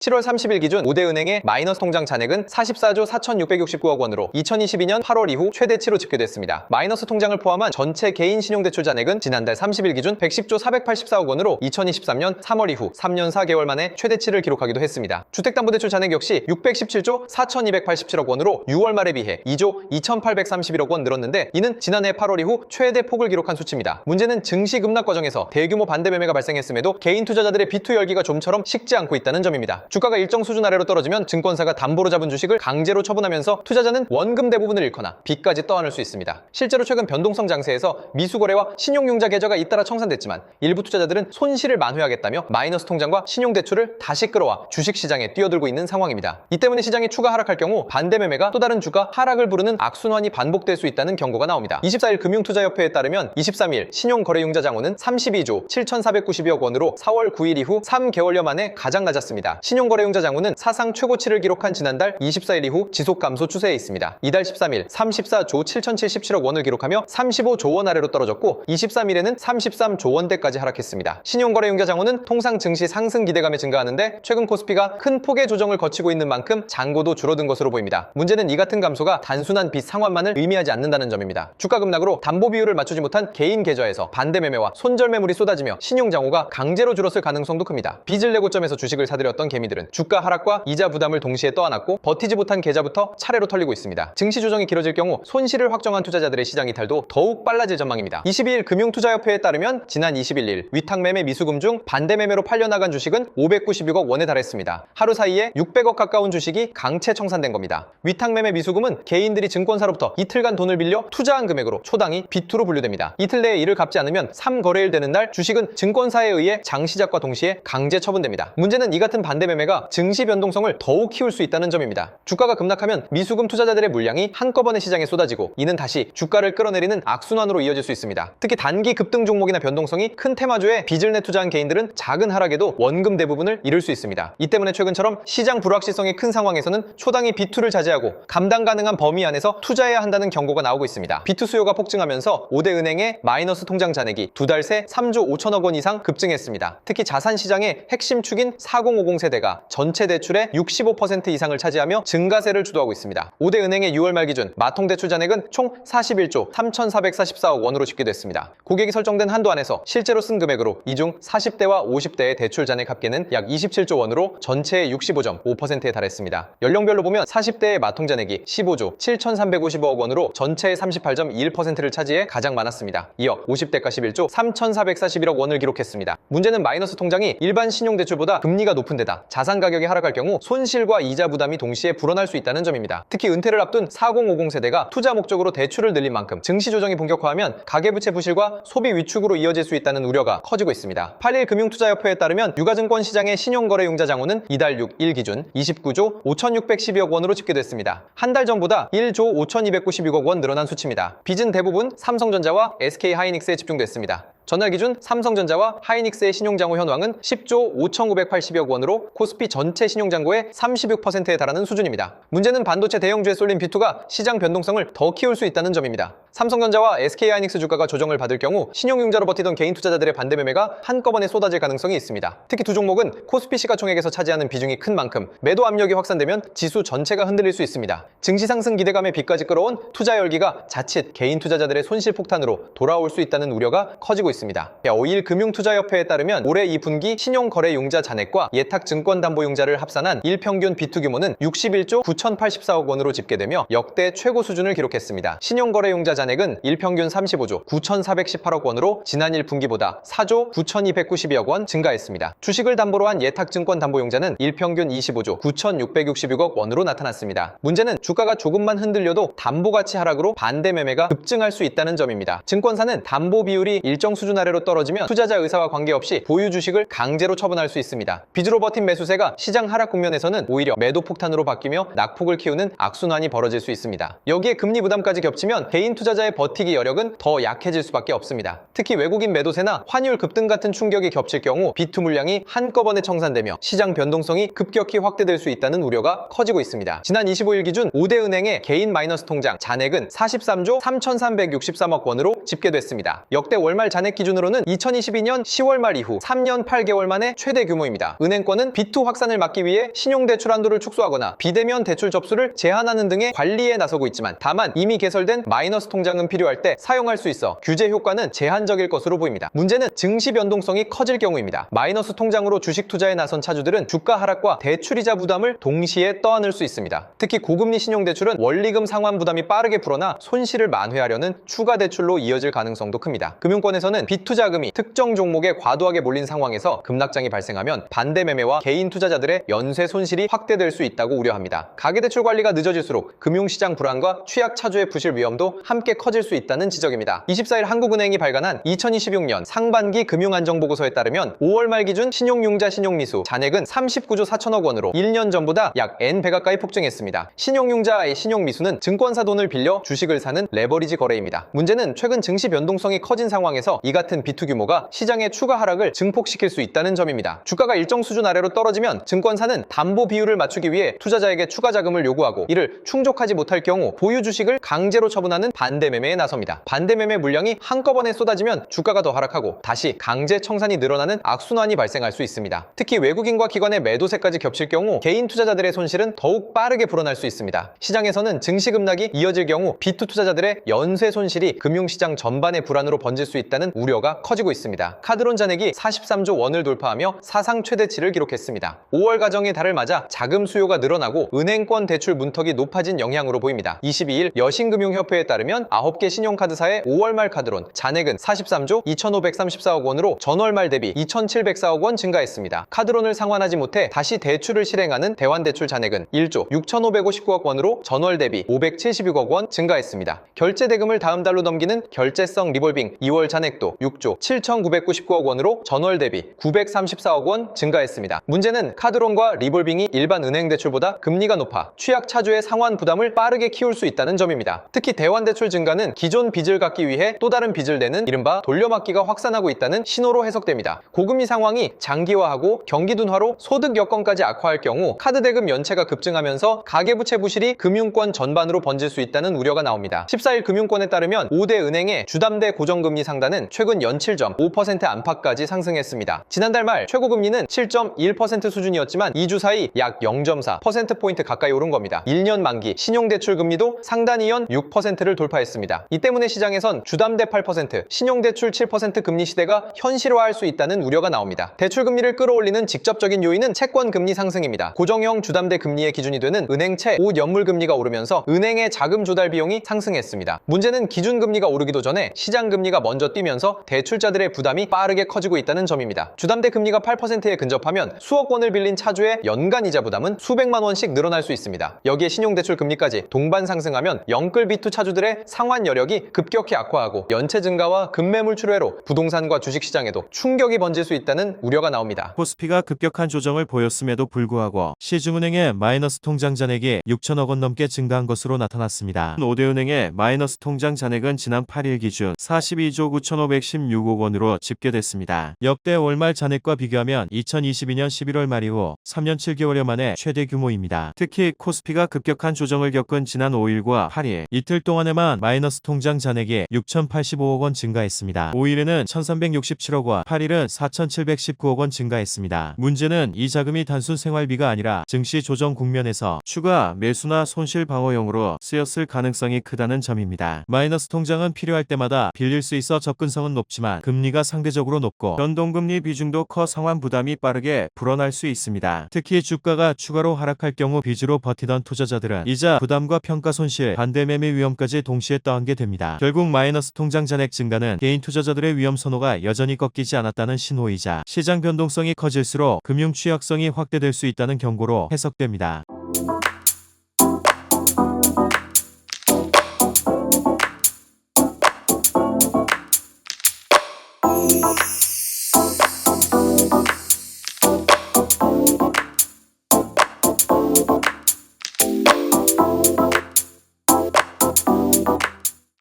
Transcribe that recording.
7월 30일 기준 5대 은행의 마이너스 통장 잔액은 44조 4,669억 원으로 2022년 8월 이후 최대치로 집계됐습니다. 마이너스 통장을 포함한 전체 개인 신용대출 잔액은 지난달 30일 기준 110조 484억 원으로 2023년 3월 이후 3년 4개월 만에 최대치를 기록하기도 했습니다. 주택담보대출 잔액 역시 617조 4,287억 원으로 6월 말에 비해 2조 2,831억 원 늘었는데 이는 지난해 8월 이후 최대 폭을 기록한 수치입니다. 문제는 증시 급락 과정에서 대규모 반대 매매가 발생했음에도 개인 투자자들의 비투 열기가 좀처럼 식지 않고 있다는 점입니다. 주가가 일정 수준 아래로 떨어지면 증권사가 담보로 잡은 주식을 강제로 처분하면서 투자자는 원금 대부분을 잃거나 빚까지 떠안을 수 있습니다. 실제로 최근 변동성 장세에서 미수거래와 신용융자 계좌가 잇따라 청산됐지만 일부 투자자들은 손실을 만회하겠다며 마이너스 통장과 신용대출을 다시 끌어와 주식시장에 뛰어들고 있는 상황입니다. 이 때문에 시장이 추가 하락할 경우 반대 매매가 또 다른 주가 하락을 부르는 악순환이 반복될 수 있다는 경고가 나옵니다. 24일 금융투자협회에 따르면 23일 신용거래융자 장호는 32조 7,492억 원으로 4월 9일 이후 3개월여 만에 가장 낮았습니다. 신용거래융자 장호는 사상 최고치를 기록한 지난달 24일 이후 지속 감소 추세에 있습니다. 이달 13일 34조 7,077억 원을 기록하며 35조 원 아래로 떨어졌고 23일에는 33조 원대까지 하락했습니다. 신용거래융자 장호는 통상 증시 상승 기대감에 증가하는데 최근 코스피가 큰 폭의 조정을 거치고 있는 만큼 잔고도 줄어든 것으로 보입니다. 문제는 이 같은 감소가 단순한 빚 상환만을 의미하지 않는다는 점입니다. 주가 급락으로 담보 비율을 맞추지 못한 개인 계좌에서 반대 매매와 손절 매물이 쏟아지며 신용장호가 강제로 줄었을 가능성도 큽니다. 빚을 내고 점에서 주식을 사들였던 개미들은 주가 하락과 이자 부담을 동시에 떠안았고 버티지 못한 계좌부터 차례로 털리고 있습니다. 증시 조정이 길어질 경우 손실을 확정한 투자자들의 시장 이탈도 더욱 빨라질 전망입니다. 22일 금융투자협회에 따르면 지난 21일 위탁매매 미수금 중 반대 매매로 팔려나간 주식은 596억 원에 달했습니다. 하루 사이에 600억 가까운 주식이 강채 청산된 겁니다. 위탁매매 미수금은 개인들이 증권사로부터 이틀간 돈을 빌려 투자한 금액으로 초당이 비투로 분류됩니다. 이틀 내에 이를 갚지 않으면 3거래일 되는 날 주식은 증권사에 의해 장시작과 동시에 강제 처분됩니다. 문제는 이 같은 반대 매매가 증시 변동성을 더욱 키울 수 있다는 점입니다. 주가가 급락하면 미수금 투자자들의 물량이 한꺼번에 시장에 쏟아지고 이는 다시 주가를 끌어내리는 악순환으로 이어질 수 있습니다. 특히 단기 급등 종목이나 변동성이 큰 테마주에 빚을 내 투자한 개인들은 작은 하락에도 원금 대부분을 잃을 수 있습니다. 이 때문에 최근처럼 시장 불확실성이 큰 상황에서는 초당이 비투를 자제하고 감당 가능한 범위 안에서 투자해야 한다는 경고가 나오고 있습니다. 비투 수요가 폭증하면서 5대 은행의 마이너스 통장 잔액이 두 달 새 3조 5천억 원 이상 급증했습니다. 특히 자산시장의 핵심 축인 4050 세대가 전체 대출의 65% 이상을 차지하며 증가세를 주도하고 있습니다. 5대 은행의 6월 말 기준 마통대출 잔액은 총 41조 3,444억 원으로 집계됐습니다. 고객이 설정된 한도 안에서 실제로 쓴 금액으로 이 중 40대와 50대의 대출 잔액 합계는 약 27조 원으로 전체의 65.5%에 달했습니다. 연령별로 보면 40대의 마통 잔액이 15조 7,355억 원으로 전체의 38.21%를 차지해 가장 많았습니다. 이어 50대가 11조 3,441억 원을 기록했습니다. 문제는 마이너스 통장이 일반 신용대출보다 금리가 높은 데다 자산 가격이 하락할 경우 손실과 이자 부담이 동시에 불어날 수 있다는 점입니다. 특히 은퇴를 앞둔 4050 세대가 투자 목적으로 대출을 늘린 만큼 증시 조정이 본격화하면 가계부채 부실과 소비 위축으로 이어질 수 있다는 우려가 커지고 있습니다. 8일 금융투자협회에 따르면 유가증권 시장의 신용거래융자 장호는 이달 6일 기준 29조 5,612억 원으로 집계됐습니다. 한 달 전보다 1조 5,296억 원 늘어난 수치입니다. 빚은 대부분 삼성전자와 SK하이닉스에 집중됐습니다. 전날 기준 삼성전자와 하이닉스의 신용장호 현황은 10조 5,980억 원으로 코스피 전체 신용장고의 36%에 달하는 수준입니다. 문제는 반도체 대형주에 쏠린 비투가 시장 변동성을 더 키울 수 있다는 점입니다. 삼성전자와 SK하이닉스 주가가 조정을 받을 경우 신용융자로 버티던 개인 투자자들의 반대 매매가 한꺼번에 쏟아질 가능성이 있습니다. 특히 두 종목은 코스피 시가총액에서 차지하는 비중이 큰 만큼 매도 압력이 확산되면 지수 전체가 흔들릴 수 있습니다. 증시 상승 기대감에 빚까지 끌어온 투자 열기가 자칫 개인 투자자들의 손실 폭탄으로 돌아올 수 있다는 우려가 커지고 있습니다. 5일 금융투자협회에 따르면 올해 2분기 신용거래융자 잔액과 예탁증권담보융자를 합산한 일평균 비투 규모는 61조 9,084억 원으로 집계되며 역대 최고 수준을 기록했습니다. 신용거래융자 잔액은 일평균 35조 9,418억 원으로 지난 1분기보다 4조 9,292억 원 증가했습니다. 주식을 담보로 한 예탁증권담보융자는 일평균 25조 9,666억 원으로 나타났습니다. 문제는 주가가 조금만 흔들려도 담보가치 하락으로 반대 매매가 급증할 수 있다는 점입니다. 증권사는 담보 비율이 일정 수준 아래로 떨어지면 투자자 의사와 관계없이 보유 주식을 강제로 처분할 수 있습니다. 빚으로 버틴 매수세가 시장 하락 국면에서는 오히려 매도 폭탄으로 바뀌며 낙폭을 키우는 악순환이 벌어질 수 있습니다. 여기에 금리 부담까지 겹치면 개인 투자자의 버티기 여력은 더 약해질 수밖에 없습니다. 특히 외국인 매도세나 환율 급등 같은 충격이 겹칠 경우 비투 물량이 한꺼번에 청산되며 시장 변동성이 급격히 확대될 수 있다는 우려가 커지고 있습니다. 지난 25일 기준 5대 은행의 개인 마이너스 통장 잔액은 43조 3,363억 원으로 집계됐습니다. 역대 월말 잔액 잔액 기준으로는 2022년 10월 말 이후 3년 8개월 만에 최대 규모입니다. 은행권은 B2 확산을 막기 위해 신용대출 한도를 축소하거나 비대면 대출 접수를 제한하는 등의 관리에 나서고 있지만, 다만 이미 개설된 마이너스 통장은 필요할 때 사용할 수 있어 규제 효과는 제한적일 것으로 보입니다. 문제는 증시 변동성이 커질 경우입니다. 마이너스 통장으로 주식 투자에 나선 차주들은 주가 하락과 대출이자 부담을 동시에 떠안을 수 있습니다. 특히 고금리 신용대출은 원리금 상환 부담이 빠르게 불어나 손실을 만회하려는 추가 대출로 이어질 가능성도 큽니다. 금융권에서는 빚투자금이 특정 종목에 과도하게 몰린 상황에서 급락장이 발생하면 반대 매매와 개인 투자자들의 연쇄 손실이 확대될 수 있다고 우려합니다. 가계대출 관리가 늦어질수록 금융시장 불안과 취약 차주의 부실 위험도 함께 커질 수 있다는 지적입니다. 24일 한국은행이 발간한 2026년 상반기 금융안정보고서에 따르면 5월 말 기준 신용융자 신용미수 잔액은 39조 4천억 원으로 1년 전보다 약 N배 가까이 폭증했습니다. 신용융자의 신용미수는 증권사 돈을 빌려 주식을 사는 레버리지 거래입니다. 문제는 최근 증시 변동성이 커진 상황에서 이 같은 B2 규모가 시장의 추가 하락을 증폭시킬 수 있다는 점입니다. 주가가 일정 수준 아래로 떨어지면 증권사는 담보 비율을 맞추기 위해 투자자에게 추가 자금을 요구하고, 이를 충족하지 못할 경우 보유 주식을 강제로 처분하는 반대 매매에 나섭니다. 반대 매매 물량이 한꺼번에 쏟아지면 주가가 더 하락하고 다시 강제 청산이 늘어나는 악순환이 발생할 수 있습니다. 특히 외국인과 기관의 매도세까지 겹칠 경우 개인 투자자들의 손실은 더욱 빠르게 불어날 수 있습니다. 시장에서는 증시 급락이 이어질 경우 B2 투자자들의 연쇄 손실이 금융시장 전반의 불안으로 번질 수 있다는 우려가 커지고 있습니다. 카드론 잔액이 43조 원을 돌파하며 사상 최대치를 기록했습니다. 5월 가정의 달을 맞아 자금 수요가 늘어나고 은행권 대출 문턱이 높아진 영향으로 보입니다. 22일 여신금융협회에 따르면 9개 신용카드사의 5월 말 카드론 잔액은 43조 2,534억 원으로 전월 말 대비 2,704억 원 증가했습니다. 카드론을 상환하지 못해 다시 대출을 실행하는 대환대출 잔액은 1조 6,559억 원으로 전월 대비 576억 원 증가했습니다. 결제 대금을 다음 달로 넘기는 결제성 리볼빙 2월 잔액도 6조 7,999억 원으로 전월 대비 934억 원 증가했습니다. 문제는 카드론과 리볼빙이 일반 은행 대출보다 금리가 높아 취약 차주의 상환 부담을 빠르게 키울 수 있다는 점입니다. 특히 대환대출 증가는 기존 빚을 갚기 위해 또 다른 빚을 내는 이른바 돌려막기가 확산하고 있다는 신호로 해석됩니다. 고금리 상황이 장기화하고 경기 둔화로 소득 여건까지 악화할 경우 카드 대금 연체가 급증하면서 가계부채 부실이 금융권 전반으로 번질 수 있다는 우려가 나옵니다. 14일 금융권에 따르면 5대 은행의 주담대 고정금리 상단은 최근 연 7.5% 안팎까지 상승했습니다. 지난달 말 최고금리는 7.1% 수준이었지만 2주 사이 약 0.4%포인트 가까이 오른 겁니다. 1년 만기 신용대출 금리도 상단이 연 6%를 돌파했습니다. 이 때문에 시장에선 주담대 8%, 신용대출 7% 금리 시대가 현실화할 수 있다는 우려가 나옵니다. 대출 금리를 끌어올리는 직접적인 요인은 채권 금리 상승입니다. 고정형 주담대 금리의 기준이 되는 은행채 5연물 금리가 오르면서 은행의 자금 조달 비용이 상승했습니다. 문제는 기준금리가 오르기도 전에 시장금리가 먼저 뛰면서 대출자들의 부담이 빠르게 커지고 있다는 점입니다. 주담대 금리가 8%에 근접하면 수억 원을 빌린 차주의 연간 이자 부담은 수백만 원씩 늘어날 수 있습니다. 여기에 신용대출 금리까지 동반 상승하면 영끌 B2 차주들의 상환 여력이 급격히 악화하고 연체 증가와 급매물 출회로 부동산과 주식시장에도 충격이 번질 수 있다는 우려가 나옵니다. 코스피가 급격한 조정을 보였음에도 불구하고 시중은행의 마이너스 통장 잔액이 6천억 원 넘게 증가한 것으로 나타났습니다. 5대 은행의 마이너스 통장 잔액은 지난 8일 기준 42조 9,516억 원으로 집계됐습니다. 역대 월말 잔액과 비교하면 2022년 11월 말 이후 3년 7개월여 만에 최대 규모입니다. 특히 코스피가 급격한 조정을 겪은 지난 5일과 8일 이틀 동안에만 마이너스 통장 잔액이 6,085억 원 증가했습니다. 5일에는 1,367억 원, 8일은 4,719억 원 증가했습니다. 문제는 이 자금이 단순 생활비가 아니라 증시 조정 국면에서 추가 매수나 손실 방어용으로 쓰였을 가능성이 크다는 점입니다. 마이너스 통장은 필요할 때마다 빌릴 수 있어 접근성은 높지만 금리가 상대적으로 높고 변동금리 비중도 커 상환 부담이 빠르게 불어날 수 있습니다. 특히 주가가 추가로 하락할 경우 빚으로 버티던 투자자들은 이자 부담과 평가 손실, 반대 매매 위험까지 동시에 떠안게 됩니다. 결국 마이너스 통장 잔액 증가는 개인 투자자들의 위험 선호가 여전히 꺾이지 않았다는 신호이자 시장 변동성이 커질수록 금융 취약성이 확대될 수 있다는 경고로 해석됩니다.